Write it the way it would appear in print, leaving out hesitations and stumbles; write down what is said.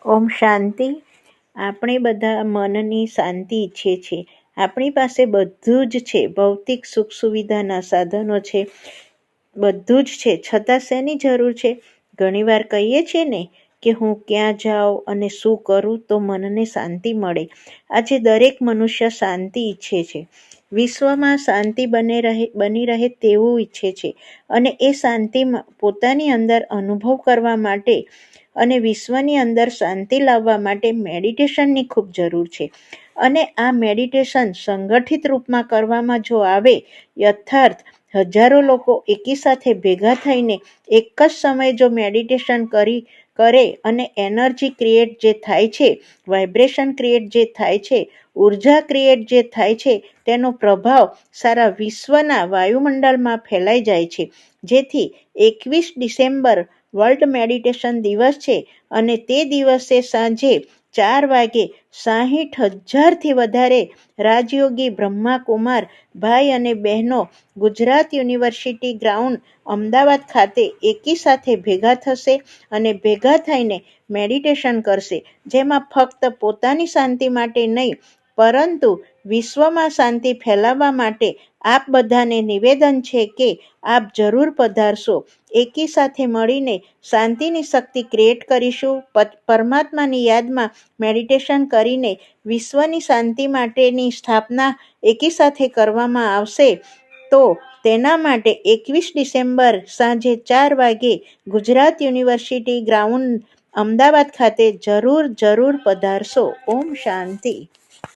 ઓમ શાંતિ. આપણે બધા મનની શાંતિ ઈચ્છીએ છીએ. આપણી પાસે બધું જ છે, ભૌતિક સુખ સુવિધાના સાધનો છે, બધું જ છે, છતાં શેની જરૂર છે? ઘણીવાર કહીએ છીએ ને કે હું ક્યાં જાઉં અને શું કરું તો મનને શાંતિ મળે. આજે દરેક મનુષ્ય શાંતિ ઈચ્છે છે, વિશ્વમાં શાંતિ બની રહે તેવું ઈચ્છે છે, અને એ શાંતિ પોતાની અંદર અનુભવ કરવા માટે અને વિશ્વની અંદર શાંતિ લાવવા માટે મેડિટેશનની ખૂબ જરૂર છે. અને આ મેડિટેશન સંગઠિત રૂપમાં કરવામાં જો આવે, યથાર્થ હજારો લોકો એકી સાથે ભેગા થઈને એક જ સમયે જો મેડિટેશન કરે અને એનર્જી ક્રિએટ જે થાય છે, વાઇબ્રેશન ક્રિએટ જે થાય છે, ઉર્જા ક્રિએટ જે થાય છે, તેનો પ્રભાવ સારા વિશ્વના વાયુમંડળમાં ફેલાઈ જાય છે. જેથી 21 ડિસેમ્બર વર્લ્ડ મેડિટેશન દિવસ છે, અને તે દિવસે સાંજે 4 વાગે 60,000થી વધારે રાજયોગી બ્રહ્માકુમાર ભાઈ અને બહેનો ગુજરાત યુનિવર્સિટી ગ્રાઉન્ડ અમદાવાદ ખાતે એકી સાથે ભેગા થશે અને ભેગા થઈને મેડિટેશન કરશે, જેમાં ફક્ત પોતાની શાંતિ માટે નહીં, પરંતુ વિશ્વમાં શાંતિ ફેલાવવા માટે આપ બધાને નિવેદન છે કે આપ જરૂર પધારશો. એકી સાથે મળીને શાંતિની શક્તિ ક્રિએટ કરીશું. પરમાત્માની યાદમાં મેડિટેશન કરીને વિશ્વની શાંતિ માટેની સ્થાપના એકી સાથે કરવામાં આવશે. તો તેના માટે 21 ડિસેમ્બર સાંજે 4 વાગે ગુજરાત યુનિવર્સિટી ગ્રાઉન્ડ અમદાવાદ ખાતે જરૂર પધારશો. ઓમ શાંતિ.